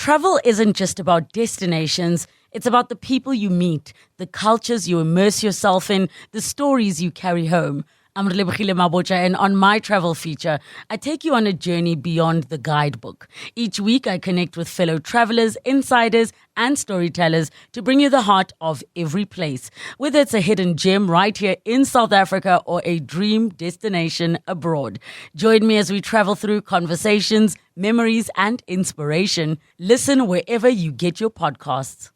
travel isn't just about destinations, it's about the people you meet, the cultures you immerse yourself in, the stories you carry home. I'm Relebogile Mabocha, and on my travel feature, I take you on a journey beyond the guidebook. Each week, I connect with fellow travelers, insiders, and storytellers to bring you the heart of every place. Whether it's a hidden gem right here in South Africa or a dream destination abroad. Join me as we travel through conversations, memories, and inspiration. Listen wherever you get your podcasts.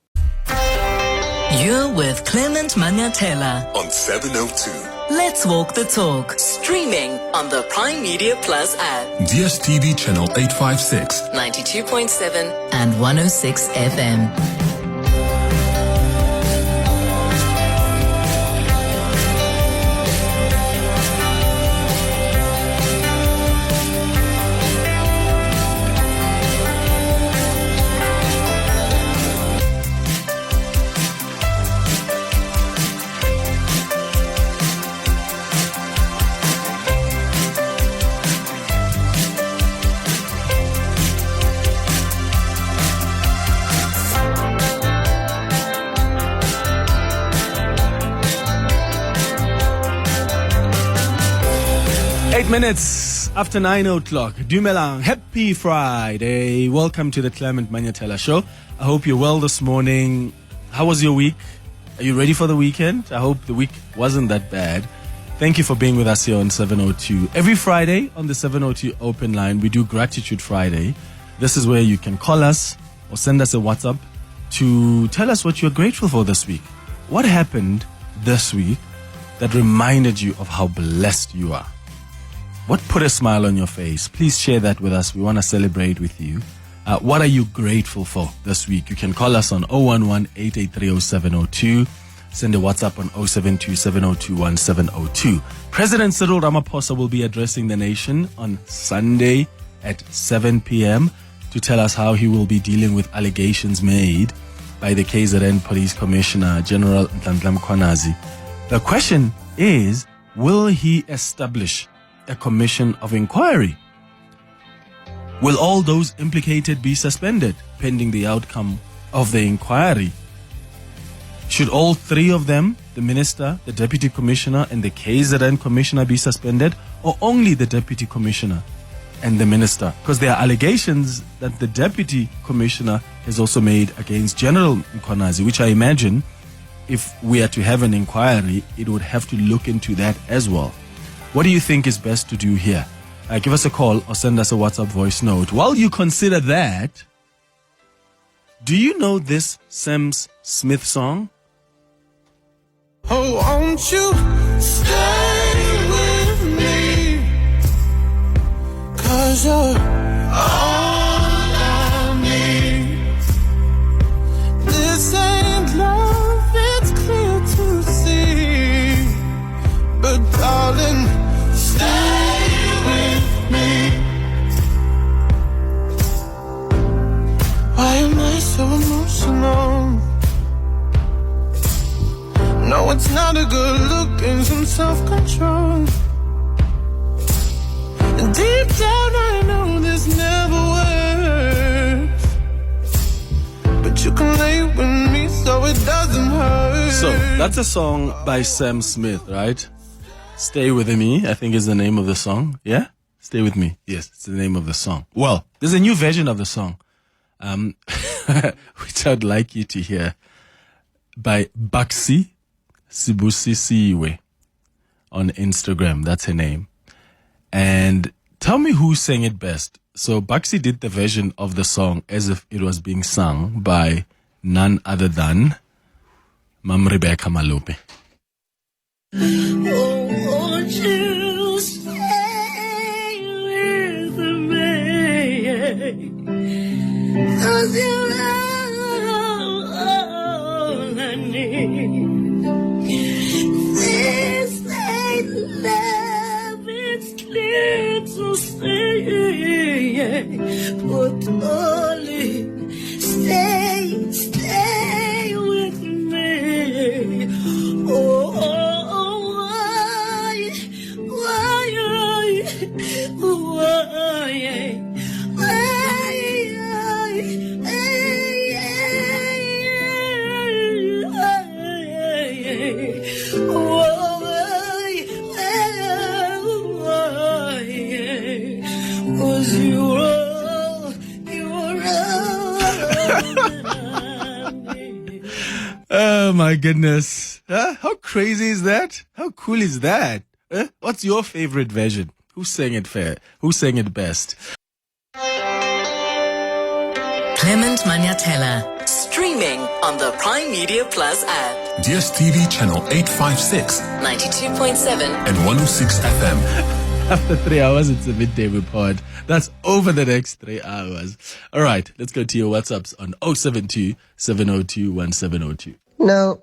You're with Clement Manyathela on 702. Let's walk the talk. Streaming on the Prime Media Plus app. DSTV channel 856. 92.7 and 106 FM. 8 minutes after 9 o'clock. Dumelang. Happy Friday. Welcome to the Clement Manyathela Show. I hope you're well this morning. How was your week? Are you ready for the weekend? I hope the week wasn't that bad. Thank you for being with us here on 702. Every Friday on the 702 open line, we do Gratitude Friday. This is where you can call us or send us a WhatsApp to tell us what you're grateful for this week. What happened this week that reminded you of how blessed you are? What put a smile on your face? Please share that with us. We want to celebrate with you. What are you grateful for this week? You can call us on 011-883-0702. Send a WhatsApp on 072-702-1702. President Cyril Ramaphosa will be addressing the nation on Sunday at 7 p.m. to tell us how he will be dealing with allegations made by the KZN Police Commissioner, General Nhlanhla Mkhwanazi. The question is, will he establish a commission of inquiry? Will all those implicated be suspended pending the outcome of the inquiry? Should all three of them, the minister, the deputy commissioner, and the KZN commissioner, be suspended, or only the deputy commissioner and the minister? Because there are allegations that the deputy commissioner has also made against General Mkhwanazi, which I imagine if we are to have an inquiry, it would have to look into that as well. What do you think is best to do here? Give us a call or send us a WhatsApp voice note. While you consider that, do you know this Sam Smith song? Oh, won't you stay with me? 'Cause you're all I need. This ain't love, it's clear to see. But darling, stay with me. Why am I so emotional? No, it's not a good look and some self-control. And deep down I know this never works. But you can lay with me so it doesn't hurt. So, that's a song by Sam Smith, right? Stay With Me, I think is the name of the song. Yeah? Stay With Me. Yes, it's the name of the song. Well, there's a new version of the song, which I'd like you to hear, by Baxi Sibusisiwe on Instagram. That's her name. And tell me who sang it best. So Baxi did the version of the song as if it was being sung by none other than Mam Rebecca Malope. Won't you stay with me? 'Cause you're all I need. This ain't love, it's clear to see. But darling, stay with me. Oh, why? Oh my goodness. How crazy is that? How cool is that? What's your favorite version? Who sang it fair? Who sang it best? Clement Manyathela. Streaming on the Prime Media Plus app. DSTV channel 856 92.7 and 106 FM. After 3 hours, it's a midday report. That's over the next 3 hours. All right, let's go to your WhatsApps on 072 702 1702. No.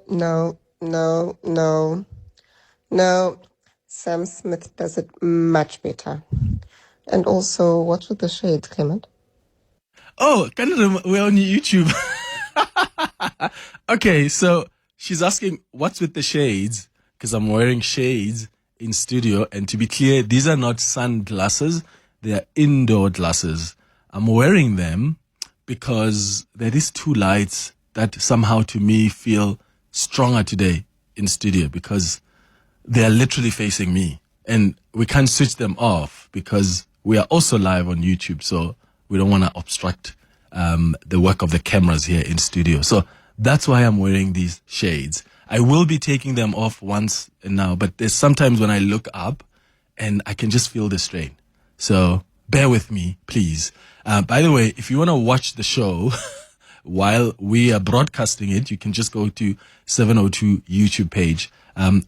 Sam Smith does it much better. And also, what's with the shades, Clement? Oh, we're on YouTube. Okay, so she's asking, what's with the shades? Because I'm wearing shades in studio. And to be clear, these are not sunglasses. They are indoor glasses. I'm wearing them because there is two lights that somehow to me feel stronger today in studio because they are literally facing me. And we can't switch them off because we are also live on YouTube. So we don't want to obstruct the work of the cameras here in studio. So that's why I'm wearing these shades. I will be taking them off once and now, but there's sometimes when I look up and I can just feel the strain. So bear with me, please. By the way, if you want to watch the show while we are broadcasting it, you can just go to 702 YouTube page.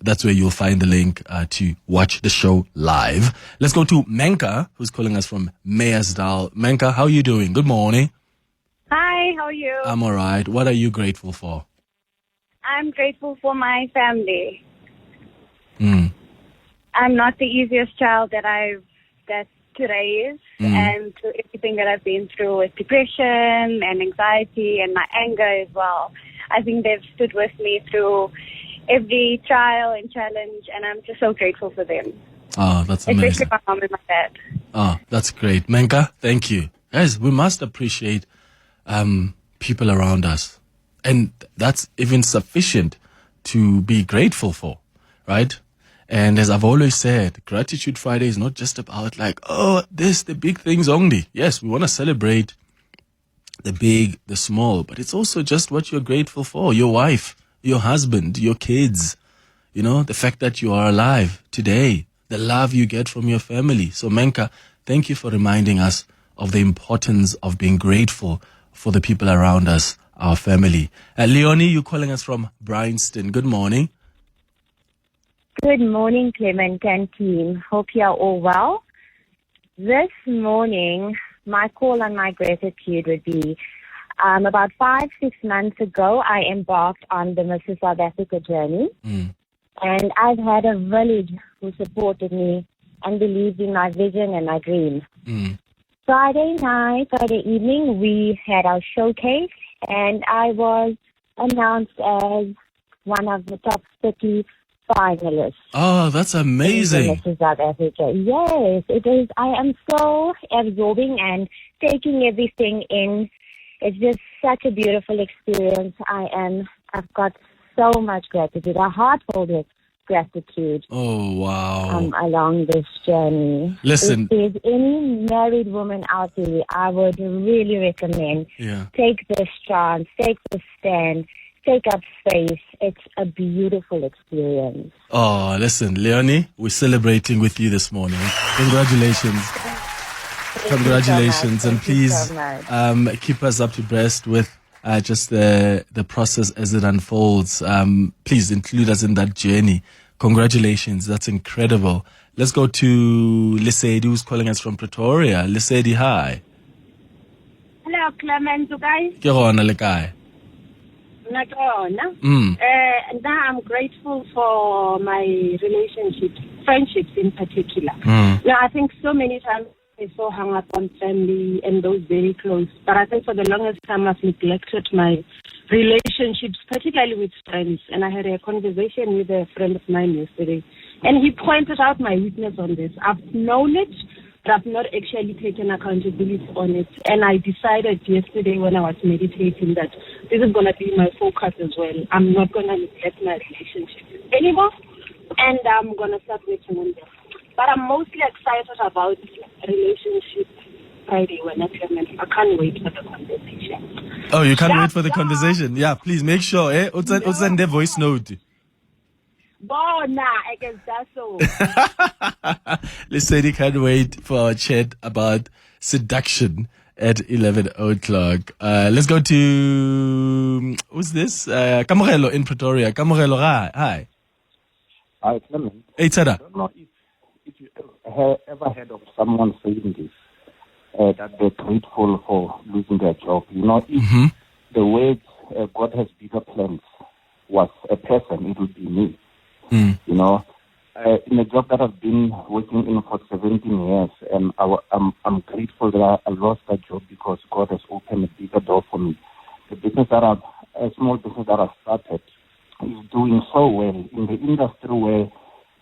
That's where you'll find the link to watch the show live. Let's go to Menka, who's calling us from Meyersdal. Menka, how are you doing? Good morning. Hi, how are you? I'm all right. What are you grateful for? I'm grateful for my family. Mm. I'm not the easiest child that to raise, and through everything that I've been through with depression and anxiety and my anger as well. I think they've stood with me through every trial and challenge, and I'm just so grateful for them. Oh, that's amazing. Especially my mom and my dad. Oh, that's great. Menka, thank you. Guys, we must appreciate people around us. And that's even sufficient to be grateful for, right? And as I've always said, Gratitude Friday is not just about like, the big things only. Yes, we want to celebrate the big, the small, but it's also just what you're grateful for. Your wife, your husband, your kids, the fact that you are alive today, the love you get from your family. So Menka, thank you for reminding us of the importance of being grateful for the people around us, our family. Leonie, you're calling us from Bryanston. Good morning. Good morning, Clement and team. Hope you are all well. This morning, my call on my gratitude would be about 5-6 months ago, I embarked on the Mrs. South Africa journey. And I've had a village who supported me and believed in my vision and my dream. Friday evening, we had our showcase, and I was announced as one of the top 30 finalists. Oh, that's amazing. Mrs. South Africa. Yes, it is. I am so absorbing and taking everything in. It's just such a beautiful experience. I've got so much gratitude, a heart full of gratitude. Oh, wow. Along this journey. Listen. If there's any married woman out there, I would really recommend take this chance, take the stand, take up space. It's a beautiful experience. Oh, listen, Leonie, we're celebrating with you this morning. Congratulations. Congratulations. And please keep us up to breast with just the process as it unfolds. Please include us in that journey. Congratulations. That's incredible. Let's go to Lesedi, who's calling us from Pretoria. Lesedi, hi. Hello, Clement, you guys. Ke gona le kae? Now I'm grateful for my relationships, friendships in particular. Now, I think so many times I'm so hung up on family and those very close. But I think for the longest time I've neglected my relationships, particularly with friends. And I had a conversation with a friend of mine yesterday. And he pointed out my weakness on this. I've known it, but I've not actually taken accountability on it. And I decided yesterday when I was meditating that this is going to be my focus as well. I'm not going to neglect my relationships anymore. And I'm going to start working on them. But I'm mostly excited about relationships Friday when I can't wait for the conversation. Oh, you can't wait for the conversation? Yeah, please make sure, send the voice note. Bona, I guess that's so. Listen, you can't wait for our chat about seduction at 11 o'clock. Let's go to, who's this? Kamogelo in Pretoria. Kamogelo, hi. Hi, Clement. Hey, Tada. I don't know if you ever heard of someone saying this, that they're grateful for losing their job. You know, if the way God has bigger plans was a person, it would be me. You know, in a job that I've been working in for 17 years, and I'm grateful that I lost that job because God has opened a bigger door for me. The business a small business that I started is doing so well in the industry where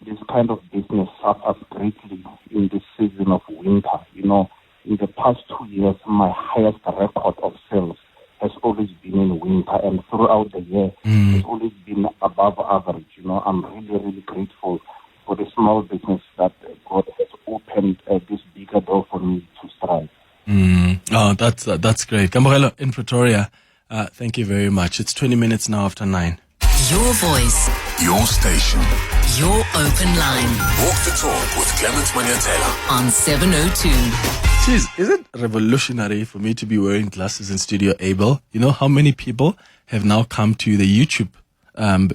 this kind of business suffers greatly in this season of winter. You know, in the past 2 years, my highest record of sales has always been in winter, and throughout the year, it's always been above average. You know, I'm really, really grateful for the small business that God has opened this bigger door for me to strive. Oh, that's great. Kamogelo in Pretoria, thank you very much. It's 20 minutes now after 9. Your voice, Your station. your open line Walk the talk with Clement Manyathela. on 702. Jeez, is it revolutionary for me to be wearing glasses in Studio Abel? You know how many people have now come to the YouTube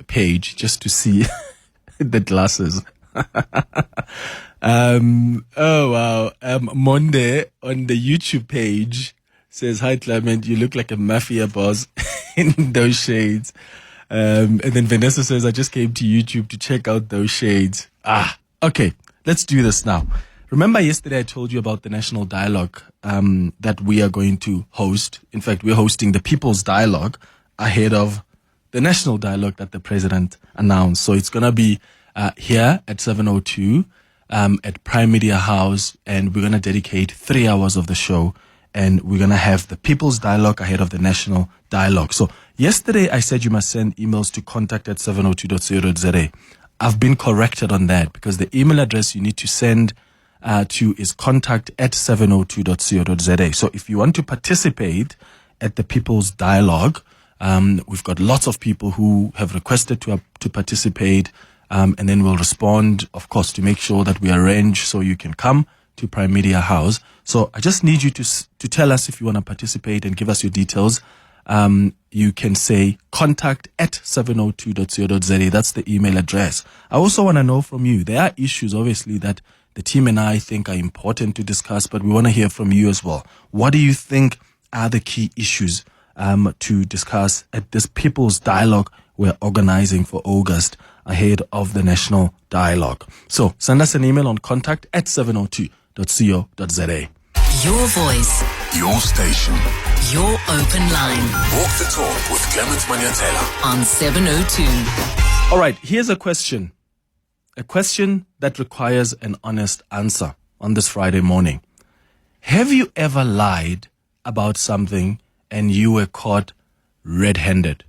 page just to see the glasses? Oh, wow. Monday on the YouTube page says, "Hi, Clement, you look like a mafia boss in those shades." And then Vanessa says, "I just came to YouTube to check out those shades." Okay, let's do this now. Remember yesterday I told you about the national dialogue that we are going to host. In fact, we're hosting the People's Dialogue ahead of the national dialogue that the president announced. So it's going to be here at 7:02 at Prime Media House, and we're going to dedicate 3 hours of the show, and we're going to have the People's Dialogue ahead of the national dialogue. So yesterday I said you must send emails to contact@702.co.za. I've been corrected on that because the email address you need to send to is contact@702.co.za. So if you want to participate at the People's Dialogue, we've got lots of people who have requested to participate, and then we'll respond, of course, to make sure that we arrange so you can come to Prime Media House. So I just need you to tell us if you want to participate and give us your details. You can say contact@702.co.za. That's the email address. I also want to know from you. There are issues, obviously, that the team and I think are important to discuss, but we want to hear from you as well. What do you think are the key issues to discuss at this People's Dialogue we're organizing for August ahead of the national dialogue? So send us an email on contact@702.co.za. Your voice, Your station. your open line Walk the talk with Clement Manyathela. on 702. All right, here's a question. A question that requires an honest answer on this Friday morning. Have you ever lied about something and you were caught red-handed?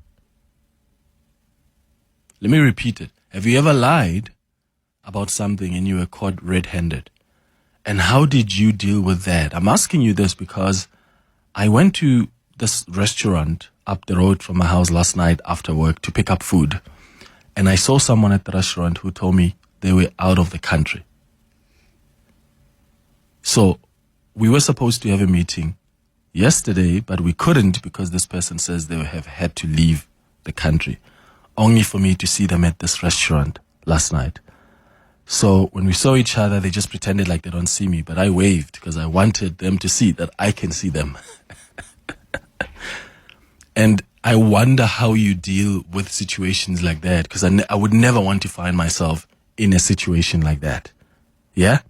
Let me repeat it. Have you ever lied about something and you were caught red-handed? And how did you deal with that? I'm asking you this because I went to this restaurant up the road from my house last night after work to pick up food. And I saw someone at the restaurant who told me they were out of the country. So we were supposed to have a meeting yesterday, but we couldn't because this person says they have had to leave the country, only for me to see them at this restaurant last night. So when we saw each other, they just pretended like they don't see me, but I waved because I wanted them to see that I can see them. And I wonder how you deal with situations like that, because I would never want to find myself in a situation like that. Yeah?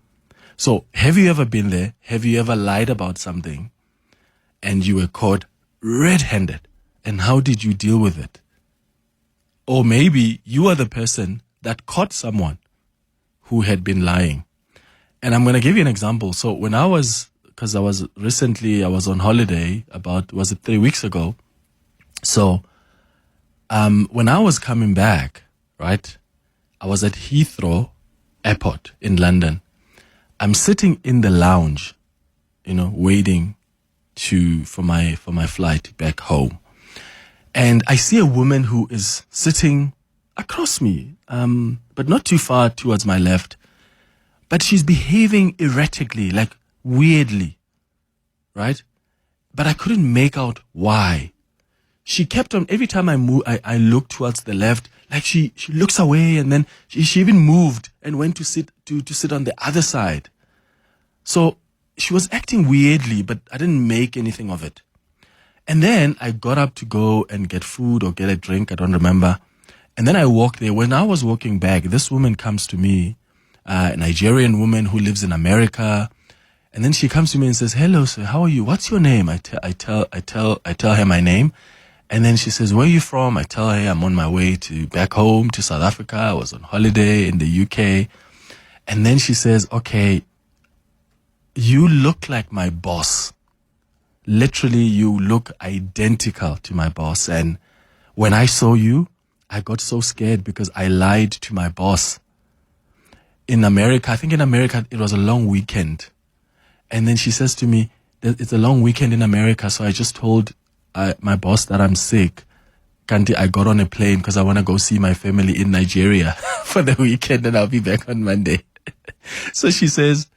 So have you ever been there? Have you ever lied about something and you were caught red-handed? And how did you deal with it? Or maybe you are the person that caught someone who had been lying. And I'm going to give you an example. So when I was on holiday was it 3 weeks ago? So when I was coming back, right, I was at Heathrow Airport in London. I'm sitting in the lounge waiting for my flight back home. And I see a woman who is sitting across me, but not too far towards my left. But she's behaving erratically, like weirdly, right? But I couldn't make out why. She kept on, every time I looked towards the left, like she looks away, and then she even moved and went to sit on the other side. So she was acting weirdly, but I didn't make anything of it. And then I got up to go and get food or get a drink, I don't remember. And then I walked there. When I was walking back, this woman comes to me, a Nigerian woman who lives in America. And then she comes to me and says, "Hello, sir, how are you? What's your name?" I tell her my name. And then she says, "Where are you from?" I tell her I'm on my way back home to South Africa. I was on holiday in the UK. And then she says, "Okay, you look like my boss. Literally, you look identical to my boss. And when I saw you, I got so scared because I lied to my boss." In America, I think in America, it was a long weekend. And then she says to me, "It's a long weekend in America, so I just told my boss that I'm sick. Kanti, I got on a plane because I want to go see my family in Nigeria for the weekend, and I'll be back on Monday." So she says,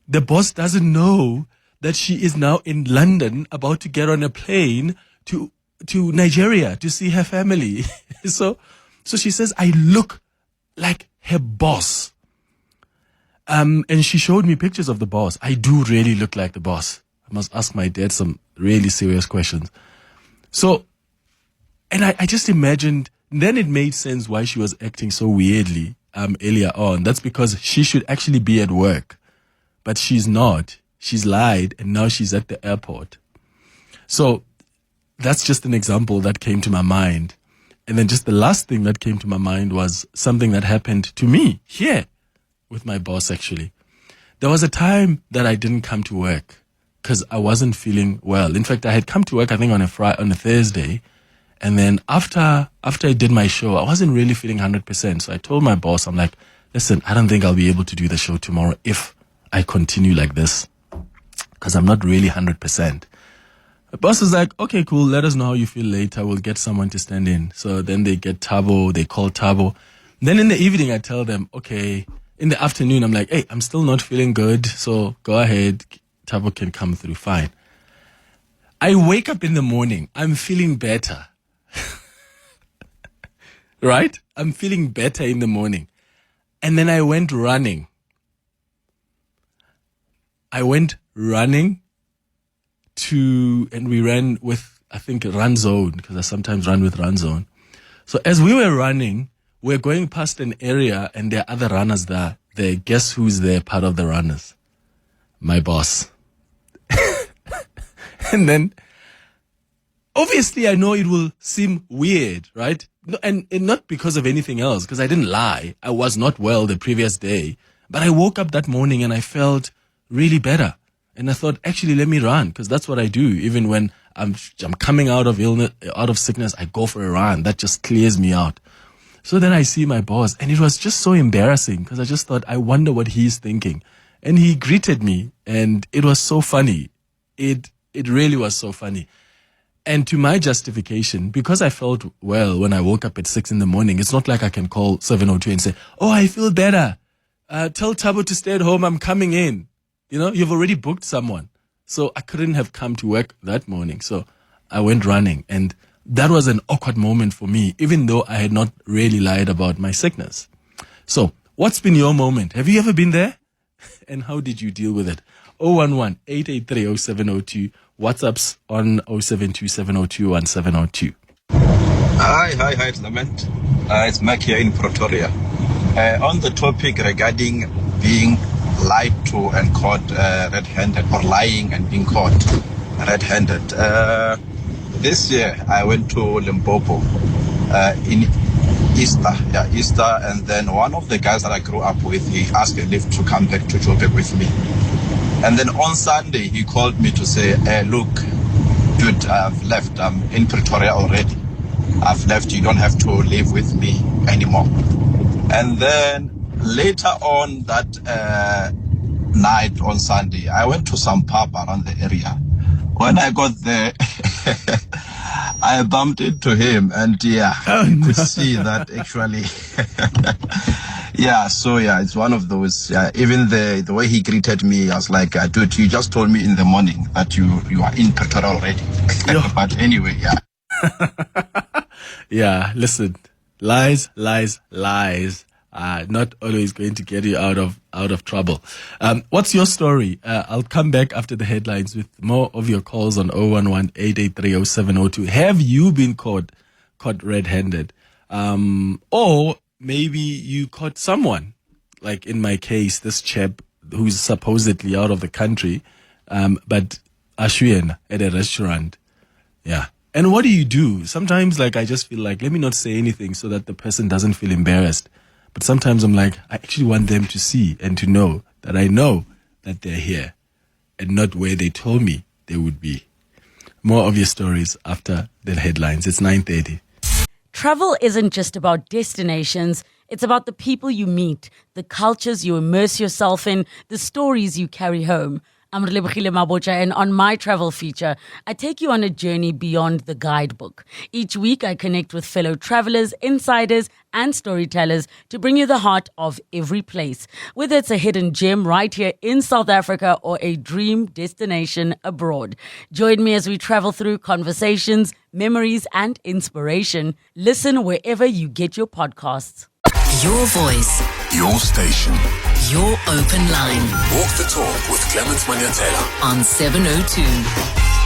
the boss doesn't know that she is now in London, about to get on a plane to Nigeria to see her family. So she says, I look like her boss. And she showed me pictures of the boss. I do really look like the boss. I must ask my dad some really serious questions. So, and I just imagined, then it made sense why she was acting so weirdly earlier on. That's because she should actually be at work, but she's not. She's lied, and now she's at the airport. So that's just an example that came to my mind. And then just the last thing that came to my mind was something that happened to me here with my boss, actually. There was a time that I didn't come to work because I wasn't feeling well. In fact, I had come to work, I think, on a Thursday. And then after I did my show, I wasn't really feeling 100%. So I told my boss, I'm like, "Listen, I don't think I'll be able to do the show tomorrow if I continue like this, because I'm not really 100%. The boss was like, "Okay, cool. Let us know how you feel later. We'll get someone to stand in." So then they call Thabo. Then in the evening, I tell them, okay, in the afternoon, I'm like, "Hey, I'm still not feeling good. So go ahead. Thabo can come through. Fine." I wake up in the morning. I'm feeling better. Right? I'm feeling better in the morning. And then I went running. And we ran with, I think, Run Zone, because I sometimes run with Run Zone. So as we were running, we're going past an area and there are other runners there. Guess who's there, part of the runners? My boss. And then, obviously, I know it will seem weird, right? And not because of anything else, because I didn't lie. I was not well the previous day. But I woke up that morning and I felt really better. And I thought, actually, let me run, because that's what I do. Even when I'm coming out of illness, out of sickness, I go for a run. That just clears me out. So then I see my boss, and it was just so embarrassing, because I just thought, I wonder what he's thinking. And he greeted me, and it was so funny. It really was so funny. And to my justification, because I felt well when I woke up at 6 a.m, it's not like I can call 702 and say, "Oh, I feel better. Tell Thabo to stay at home. I'm coming in." You've already booked someone. So I couldn't have come to work that morning. So I went running. And that was an awkward moment for me, even though I had not really lied about my sickness. So what's been your moment? Have you ever been there? And how did you deal with it? 011-883-0702. WhatsApp's on 072-702-1702. Hi, Clement. It's Mac here in Pretoria. On the topic regarding being lied to and caught red-handed, or lying and being caught red-handed. This year I went to Limpopo in Easter, and then one of the guys that I grew up with, he asked a lift to come back to Joburg with me. And then on Sunday he called me to say, "Look, dude, I've left. I'm in Pretoria already. I've left. You don't have to live with me anymore." And then later on that night on Sunday, I went to some pub around the area. When I got there, I bumped into him, and you could see that actually. It's one of those. Even the way he greeted me, I was like, dude, you just told me in the morning that you are in Pretoria already. But anyway, listen, lies are not always going to get you out of trouble. What's your story? I'll come back after the headlines with more of your calls on 011-883-0702. Have you been caught red-handed? Or maybe you caught someone, like in my case, this chap who's supposedly out of the country, but Ashwin at a restaurant. Yeah. And what do you do? Sometimes, I just feel like, let me not say anything so that the person doesn't feel embarrassed. But sometimes I'm like, I actually want them to see and to know that I know that they're here and not where they told me they would be. More of your stories after the headlines. It's 9:30. Travel isn't just about destinations. It's about the people you meet, the cultures you immerse yourself in, the stories you carry home. I'm Relebogile Mabotja, and on my travel feature, I take you on a journey beyond the guidebook. Each week, I connect with fellow travelers, insiders, and storytellers to bring you the heart of every place. Whether it's a hidden gem right here in South Africa or a dream destination abroad. Join me as we travel through conversations, memories, and inspiration. Listen wherever you get your podcasts. Your voice. Your station. Your open line. Walk the talk with Clement Manyathela. On 702.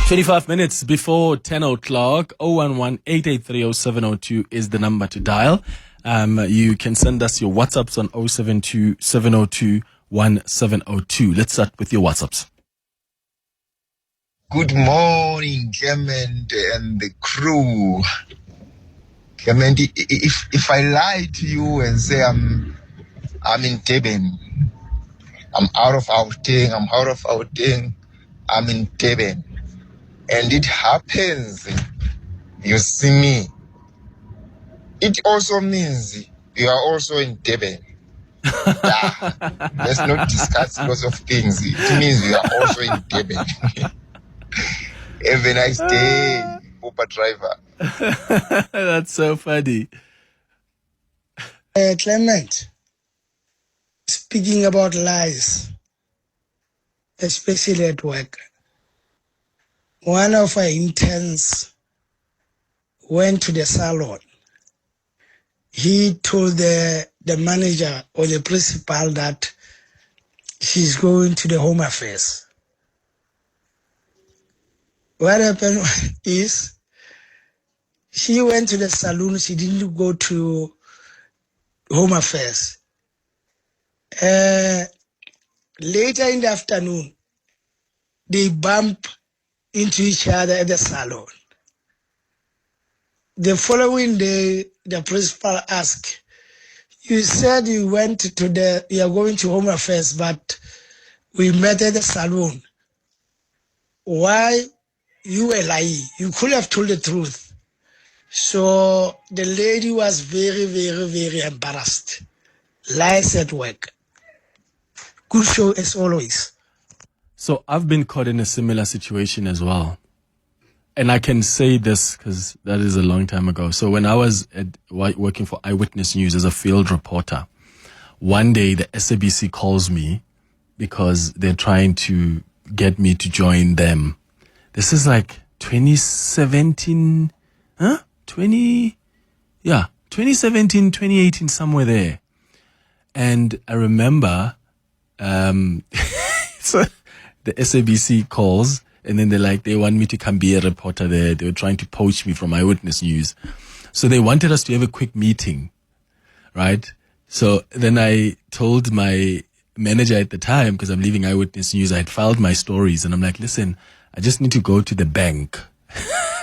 25 minutes before 10 o'clock, 011-883-0702 is the number to dial. You can send us your WhatsApps on 072-702-1702. Let's start with your WhatsApps. Good morning, Clement and the crew. Clement, if I lie to you and say I'm in Durban, I'm out of outing, I'm in Durban, and it happens, you see me, it also means you are also in Durban. Let's not discuss lots of things. It means you are also in Durban. Have a nice day, Uber driver. That's so funny. Clement, speaking about lies, especially at work, one of our interns went to the salon. He told the manager or the principal that she's going to the Home Affairs. What happened is she went to the saloon. She didn't go to Home Affairs. Later in the afternoon, they bump into each other at the salon. The following day, the principal asked, "You said you are going to Home Affairs, but we met at the salon. Why you were lying? You could have told the truth." So the lady was very, very, very embarrassed. Lies at work. Good show as always. So I've been caught in a similar situation as well. And I can say this because that is a long time ago. So when I was working for Eyewitness News as a field reporter, one day the SABC calls me because they're trying to get me to join them. This is like 2017, 2017, 2018, somewhere there. And I remember, so the SABC calls, and then they want me to come be a reporter there. They were trying to poach me from Eyewitness News. So they wanted us to have a quick meeting, right? So then I told my manager at the time, because I'm leaving Eyewitness News, I had filed my stories, and I'm like, listen, I just need to go to the bank.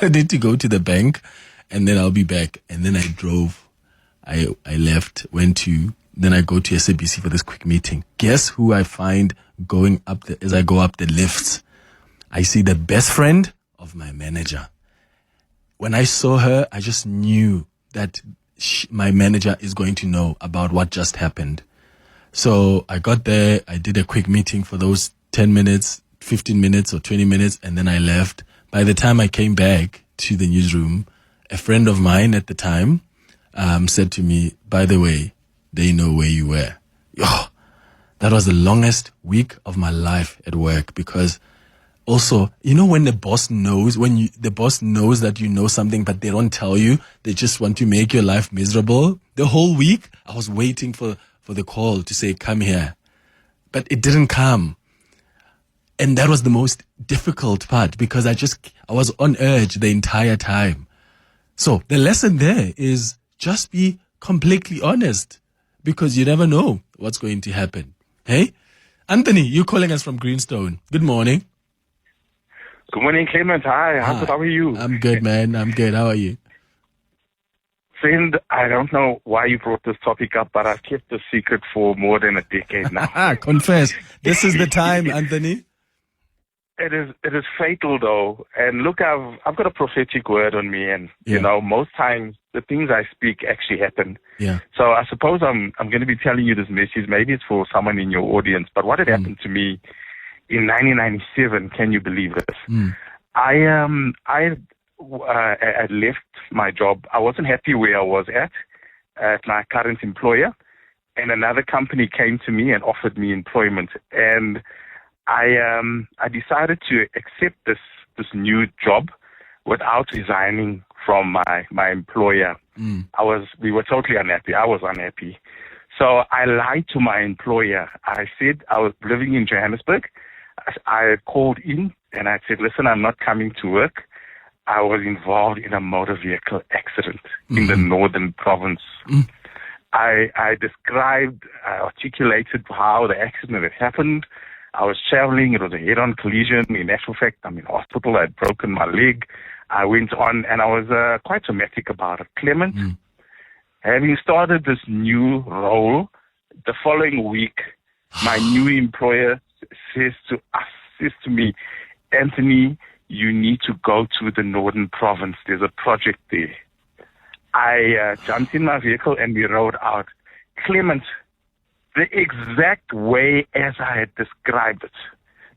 I need to go to the bank, and then I'll be back. And then I drove. I left, then I go to SABC for this quick meeting. Guess who I find going up as I go up the lifts? I see the best friend of my manager. When I saw her, I just knew that my manager is going to know about what just happened. So I got there, I did a quick meeting for those 10 minutes, 15 minutes or 20 minutes, and then I left. By the time I came back to the newsroom, a friend of mine at the time said to me, by the way, they know where you were. Oh, that was the longest week of my life at work, because also, you know, when the boss knows, the boss knows that you know something, but they don't tell you, they just want to make your life miserable. The whole week, I was waiting for the call to say, come here. But it didn't come. And that was the most difficult part, because I was on edge the entire time. So the lesson there is just be completely honest, because you never know what's going to happen. Hey, Anthony, you're calling us from Greenstone. Good morning. Good morning, Clement. Hi, how are you? I'm good, man. I'm good. How are you? Friend, I don't know why you brought this topic up, but I've kept the secret for more than a decade now. Confess. This is the time, Anthony. It is fatal though. And look, I've got a prophetic word on me, and you know, most times the things I speak actually happen. Yeah. So I suppose I'm going to be telling you this message. Maybe it's for someone in your audience, but what had happened to me in 1997, can you believe this? I left my job. I wasn't happy where I was at my current employer, and another company came to me and offered me employment. And I decided to accept this new job without resigning from my employer. We were totally unhappy. I was unhappy. So I lied to my employer. I said I was living in Johannesburg. I called in and I said, listen, I'm not coming to work. I was involved in a motor vehicle accident in the northern province. I articulated how the accident had happened. I was traveling. It was a head-on collision. In actual fact, I'm in hospital. I had broken my leg. I went on, and I was quite dramatic about it. Clement, having started this new role, the following week, my new employer says to me, Anthony, you need to go to the northern province. There's a project there. I jumped in my vehicle and we rode out. Clement, the exact way as I had described it,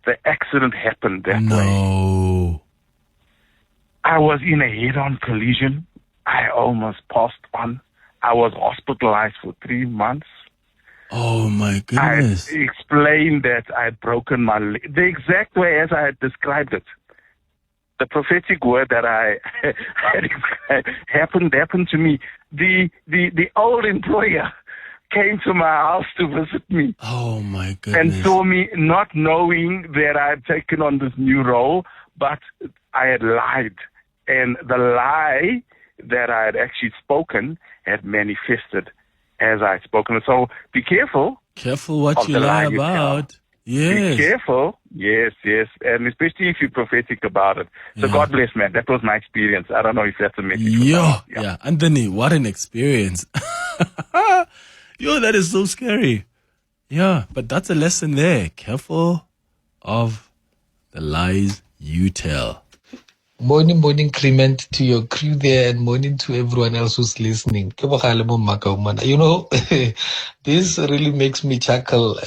the accident happened that way. I was in a head-on collision. I almost passed on. I was hospitalized for 3 months. Oh my goodness. I explained that I had broken my leg. The exact way as I had described it. The prophetic word that I had happened to me. The old employer came to my house to visit me. Oh my goodness. And saw me, not knowing that I had taken on this new role, but I had lied. And the lie that I had actually spoken had manifested as I had spoken. So be careful. Careful what you lie about. Yes. Be careful. Yes. And especially if you're prophetic about it. So God bless, man. That was my experience. I don't know if that's a message. Yeah. Anthony, what an experience. That is so scary. Yeah, but that's a lesson there. Careful of the lies you tell. Morning, Clement, to your crew there, and morning to everyone else who's listening. You know, this really makes me chuckle,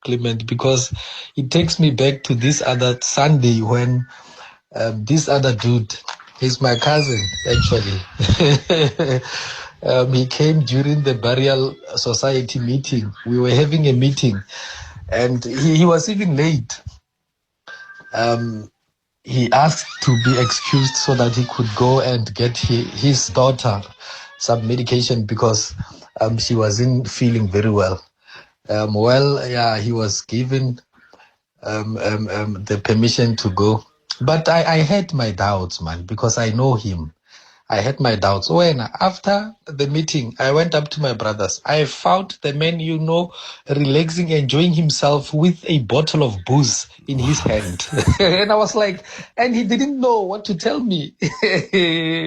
Clement, because it takes me back to this other Sunday when this other dude, he's my cousin, actually. He came during the burial society meeting. We were having a meeting, and he was even late. He asked to be excused so that he could go and get his daughter some medication because she wasn't feeling very well. He was given the permission to go. But I had my doubts, man, because I know him. I had my doubts. When after the meeting, I went up to my brothers. I found the man, relaxing, enjoying himself with a bottle of booze in his hand. And I was like, and he didn't know what to tell me. Hi,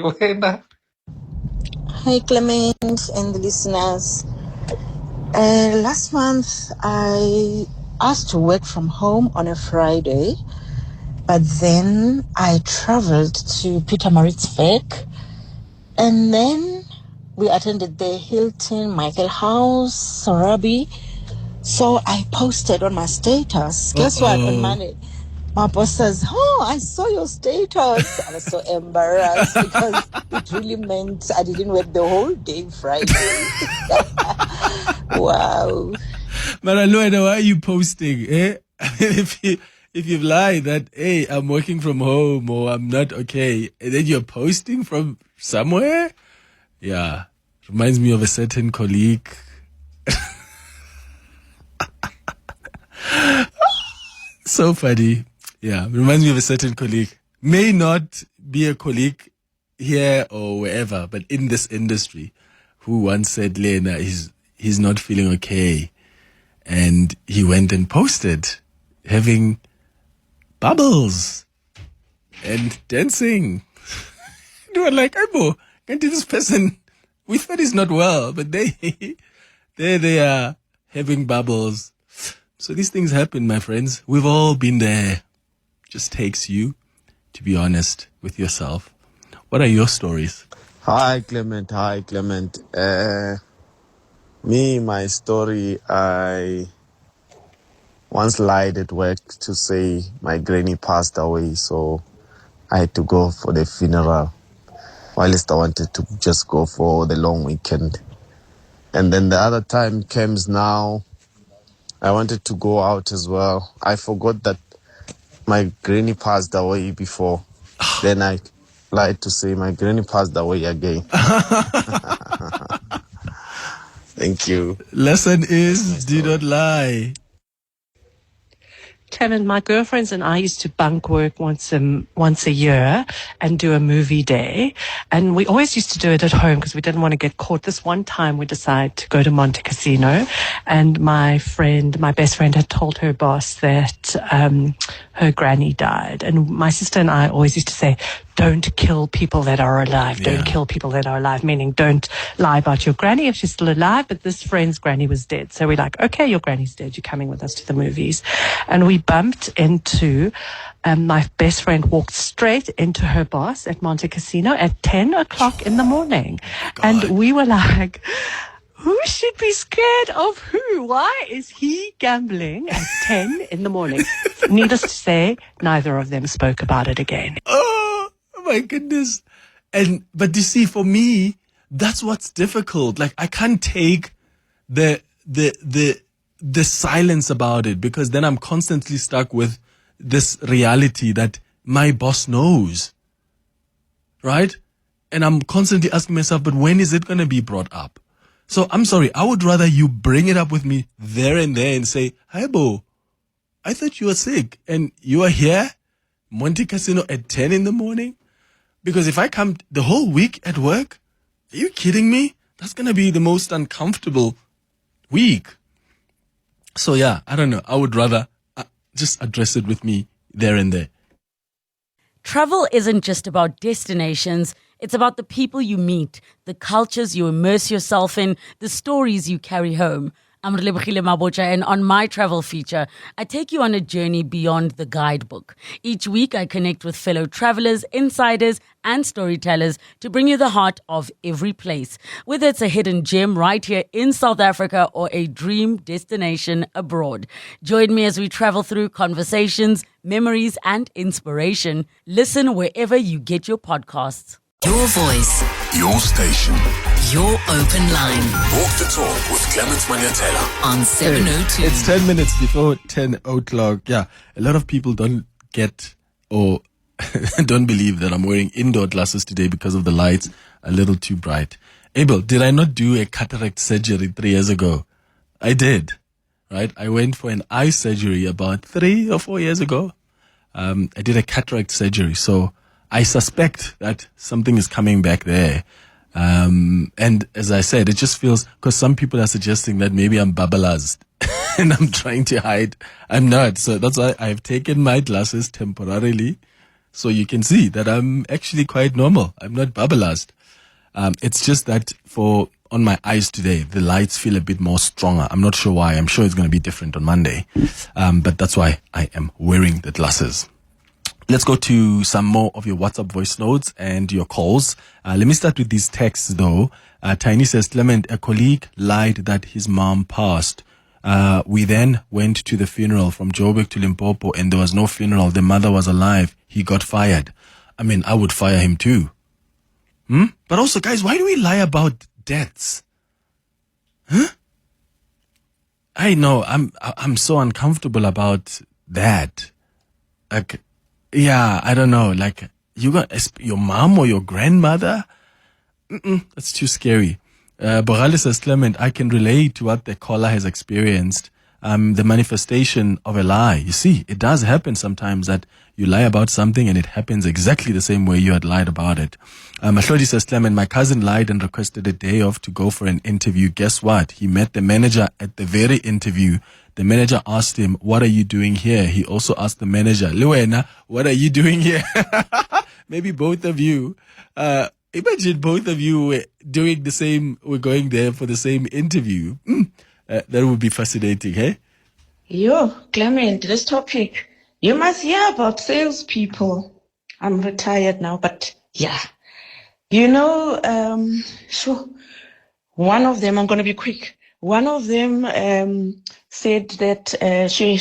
Clement and the listeners. Last month, I asked to work from home on a Friday, but then I traveled to Pietermaritzburg. And then we attended the Hilton Michael House, Sorabi, So I posted on my status. Guess what? On Monday, my boss says, "Oh, I saw your status." I was so embarrassed because it really meant I didn't work the whole day Friday. Wow. Maraluena, why are you posting? Eh? If you've lied that, hey, I'm working from home or I'm not okay, and then you're posting from somewhere? Yeah. Reminds me of a certain colleague. So funny. Yeah. Reminds me of a certain colleague. May not be a colleague here or wherever, but in this industry, who once said, Lena, he's not feeling okay. And he went and posted having bubbles and dancing. They were like, Ebo, can't this person, we thought he's not well, but they are having bubbles. So these things happen, my friends. We've all been there. Just takes you to be honest with yourself. What are your stories? Hi, Clement. My story, I once lied at work to say my granny passed away, so I had to go for the funeral, whilst I wanted to just go for the long weekend. And then the other time comes now, I wanted to go out as well. I forgot that my granny passed away before. Then I lied to say my granny passed away again. Thank you. Lesson is, do not lie. Clement, my girlfriends and I used to bunk work once a year and do a movie day. And we always used to do it at home because we didn't want to get caught. This one time we decided to go to Monte Casino, and my best friend had told her boss that her granny died. And my sister and I always used to say, don't kill people that are alive. Yeah. Don't kill people that are alive, meaning don't lie about your granny if she's still alive, but this friend's granny was dead. So we're like, okay, your granny's dead. You're coming with us to the movies. And we bumped into, my best friend walked straight into her boss at Monte Casino at 10 o'clock in the morning. And we were like, who should be scared of who? Why is he gambling at 10 in the morning? Needless to say, neither of them spoke about it again. Oh my goodness. But you see, for me, that's what's difficult. Like, I can't take the silence about it, because then I'm constantly stuck with this reality that my boss knows. Right? And I'm constantly asking myself, but when is it going to be brought up? So I'm sorry, I would rather you bring it up with me there and there and say, hi, Bo, I thought you were sick and you are here, Monte Casino at 10 in the morning? Because if I come the whole week at work, are you kidding me? That's going to be the most uncomfortable week. So yeah, I don't know. I would rather just address it with me there and there. Travel isn't just about destinations. It's about the people you meet, the cultures you immerse yourself in, the stories you carry home. I'm Relebogile Mabotja, and on my travel feature, I take you on a journey beyond the guidebook. Each week, I connect with fellow travelers, insiders, and storytellers to bring you the heart of every place. Whether it's a hidden gem right here in South Africa or a dream destination abroad. Join me as we travel through conversations, memories, and inspiration. Listen wherever you get your podcasts. Your voice. Your station. Your open line. Walk the talk with Clement Manyathela on 702. It's 10 minutes before 10 o'clock. Yeah, a lot of people don't get or don't believe that I'm wearing indoor glasses today because of the lights a little too bright. Abel, did I not do a cataract surgery 3 years ago? I did, right? I went for an eye surgery about 3 or 4 years ago. I did a cataract surgery, so I suspect that something is coming back there. And as I said, it just feels, because some people are suggesting that maybe I'm babblazed and I'm trying to hide. I'm not. So that's why I've taken my glasses temporarily, so you can see that I'm actually quite normal. I'm not babblazed. It's just that on my eyes today, the lights feel a bit more stronger. I'm not sure why. I'm sure it's going to be different on Monday. But that's why I am wearing the glasses. Let's go to some more of your WhatsApp voice notes and your calls. Let me start with these texts though. Tiny says, Clement, a colleague lied that his mom passed. We then went to the funeral from Joburg to Limpopo, and there was no funeral. The mother was alive. He got fired. I mean, I would fire him too. But also, guys, why do we lie about deaths? Huh? I know, I'm so uncomfortable about that. Like, yeah, I don't know. Like, you got your mom or your grandmother? That's too scary. Borale says, Clement, I can relate to what the caller has experienced. The manifestation of a lie. You see, it does happen sometimes that you lie about something and it happens exactly the same way you had lied about it. Mahlodi says, Clement, my cousin lied and requested a day off to go for an interview. Guess what? He met the manager at the very interview. The manager asked him, what are you doing here? He also asked the manager, Luena, what are you doing here? Maybe both of you, imagine both of you were doing the same, were going there for the same interview. That would be fascinating, hey? Yo, Clement, this topic, you must hear about salespeople. I'm retired now, but yeah. You know, sure, one of them, I'm going to be quick. One of them said that she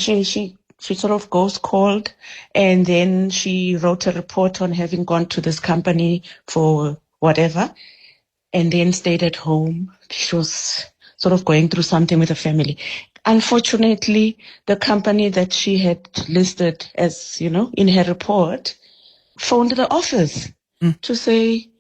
sort of ghost called, and then she wrote a report on having gone to this company for whatever, and then stayed at home. She was sort of going through something with the family. Unfortunately, the company that she had listed as, you know, in her report phoned the office to say,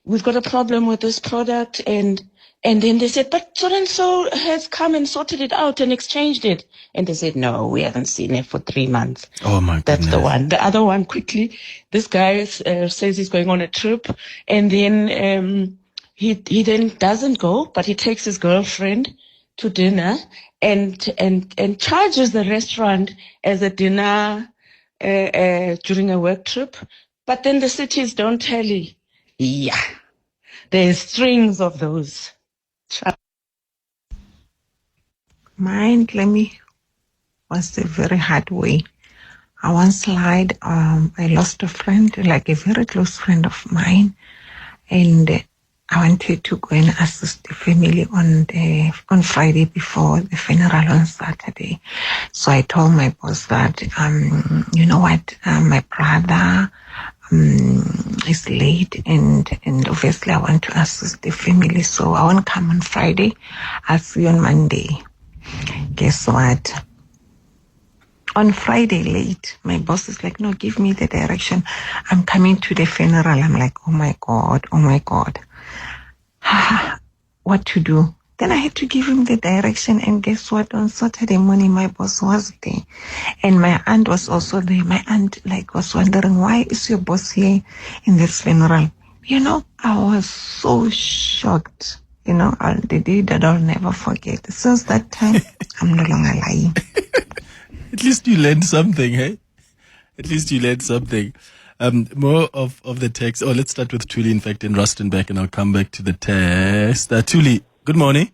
we've got a problem with this product. And then they said, but so-and-so has come and sorted it out and exchanged it. And they said, no, we haven't seen it for 3 months. Oh my goodness. That's the one. The other one, quickly, this guy says he's going on a trip, and then he then doesn't go, but he takes his girlfriend to dinner and charges the restaurant as a dinner during a work trip. But then the cities don't tally. Yeah, there's strings of those. Mine, Clemmy, was a very hard way. I once lied. I lost a friend, like a very close friend of mine, and I wanted to go and assist the family on Friday before the funeral on Saturday. So I told my boss that, you know what, my brother is late, and obviously I want to assist the family, so I won't come on Friday. I'll see you on Monday. Guess what? On Friday late, my boss is like, no, give me the direction. I'm coming to the funeral. I'm like, oh my God. What to do? Then I had to give him the direction, and guess what? On Saturday morning, my boss was there, and my aunt was also there. My aunt was wondering, why is your boss here in this funeral? You know, I was so shocked. You know, the day that I'll never forget. Since that time, I'm no longer lying. At least you learned something, hey? At least you learned something. More of the text. Oh, let's start with Tuli, in fact, in Rustenburg, and I'll come back to the text. Tuli, good morning.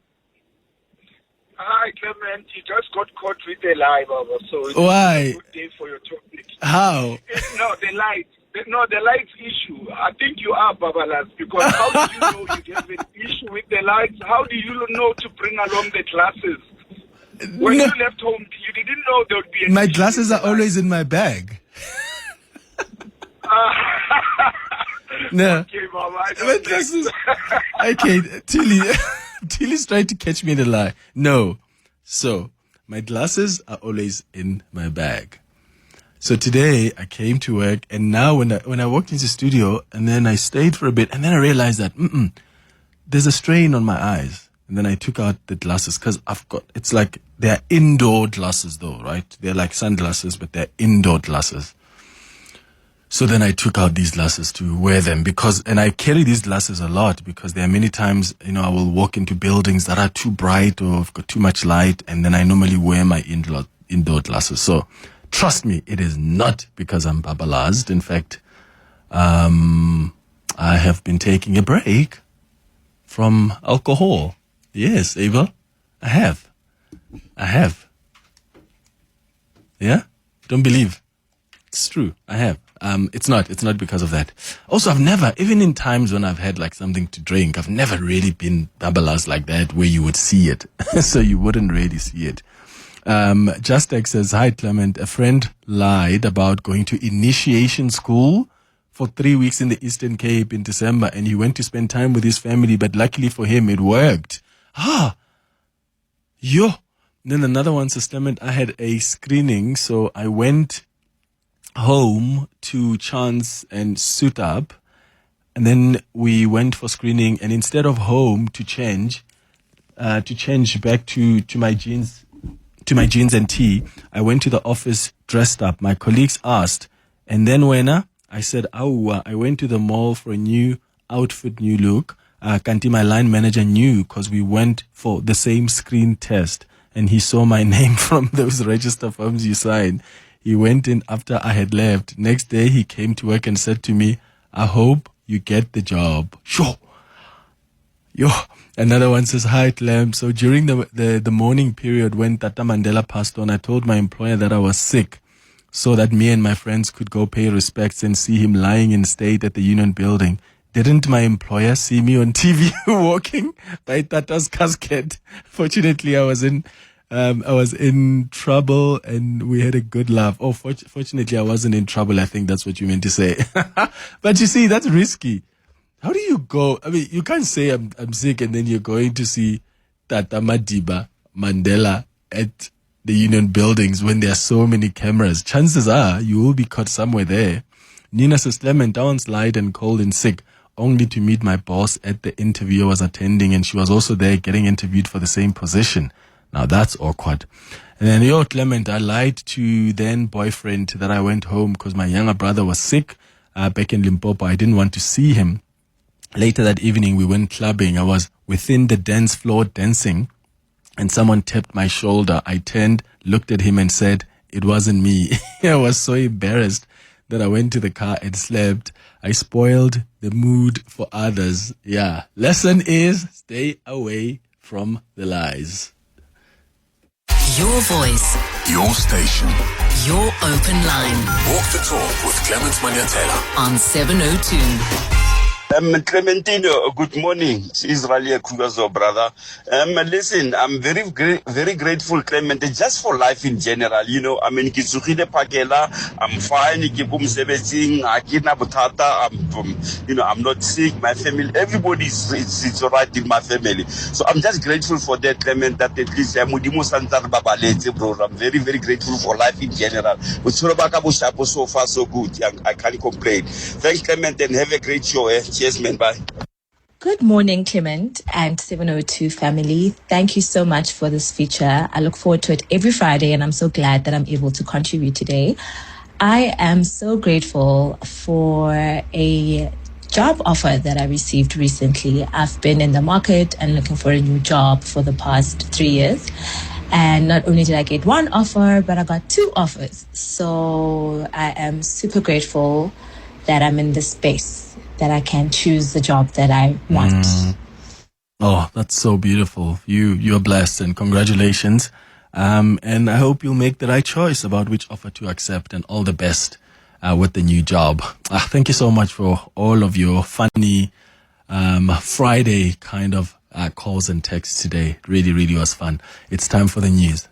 Hi, Clement. You just got caught with a lie, Baba. So it's Why? a good day for your topic. How? No, the light. No, the lights issue. I think you are Babalas, because how do you know you have an issue with the lights? How do you know to bring along the glasses? When you left home, you didn't know there would be an My issue glasses with are the always in my bag. No. Okay, Baba. I My don't glasses. Okay, Tili's trying to catch me in a lie. No. So, my glasses are always in my bag. So today I came to work, and now when I walked into the studio, and then I stayed for a bit, and then I realized that there's a strain on my eyes. And then I took out the glasses, because it's like they're indoor glasses though, right? They're like sunglasses, but they're indoor glasses. So then I took out these glasses to wear them, and I carry these glasses a lot, because there are many times, you know, I will walk into buildings that are too bright or have got too much light, and then I normally wear my indoor glasses. So trust me, it is not because I'm babalazed. In fact, I have been taking a break from alcohol. Yes, Abel, I have. Yeah? Don't believe. It's true. I have. It's not because of that. Also, I've never, even in times when I've had like something to drink, I've never really been babalas like that where you would see it. So you wouldn't really see it. Justex says, hi Clement, a friend lied about going to initiation school for 3 weeks in the Eastern Cape in December, and he went to spend time with his family, but luckily for him, it worked. Yo. Then another one says, Clement, I had a screening, so I went home to chance and suit up, and then we went for screening, and instead of home to change back to my jeans and tee, I went to the office dressed up. My colleagues asked, and then when I said, I went to the mall for a new outfit, new look. Kanti, my line manager knew because we went for the same screen test, and he saw my name from those register forms you signed. He went in after I had left. Next day, he came to work and said to me, I hope you get the job. Sure. Yo. Another one says, hi, Clem. So during the mourning period when Tata Mandela passed on, I told my employer that I was sick so that me and my friends could go pay respects and see him lying in state at the Union Building. Didn't my employer see me on TV walking by Tata's casket? Fortunately, I was in trouble and we had a good laugh. Oh, fortunately, I wasn't in trouble. I think that's what you meant to say. But you see, that's risky. How do you go? I mean, you can't say I'm sick and then you're going to see Tata Madiba Mandela at the Union Buildings when there are so many cameras. Chances are you will be caught somewhere there. Nina says, Clement, I once lied and called in sick only to meet my boss at the interview I was attending, and she was also there getting interviewed for the same position. Now that's awkward. And then, yo, Clement, I lied to then boyfriend that I went home because my younger brother was sick back in Limpopo. I didn't want to see him. Later that evening, we went clubbing. I was within the dance floor dancing, and someone tapped my shoulder. I turned, looked at him and said, it wasn't me. I was so embarrassed that I went to the car and slept. I spoiled the mood for others. Yeah. Lesson is stay away from the lies. Your voice. Your station. Your open line. Walk the talk with Clement Manyathela on 702. Clementino, good morning. It's Israeli Kugazo, brother. Listen, I'm very grateful, Clement, just for life in general. You know, I mean, Kizukide Pakela, I'm fine. Kibum Sebeting, Akina Butata, I'm not sick. My family, everybody's it's all right in my family. So I'm just grateful for that, Clement, that at least Mudimu Santar Babalete, bro. I'm very grateful for life in general. With Surabaka so far, so good. I can't complain. Thanks, Clement, and have a great show. Cheers, man. Bye. Good morning, Clement and 702 family. Thank you so much for this feature. I look forward to it every Friday, and I'm so glad that I'm able to contribute today. I am so grateful for a job offer that I received recently. I've been in the market and looking for a new job for the past 3 years. And not only did I get one offer, but I got 2 offers. So I am super grateful that I'm in this space, that I can choose the job that I want. Oh, that's so beautiful. You're blessed, and congratulations. And I hope you'll make the right choice about which offer to accept, and all the best with the new job. Thank you so much for all of your funny Friday kind of calls and texts today. Really was fun. It's time for the news.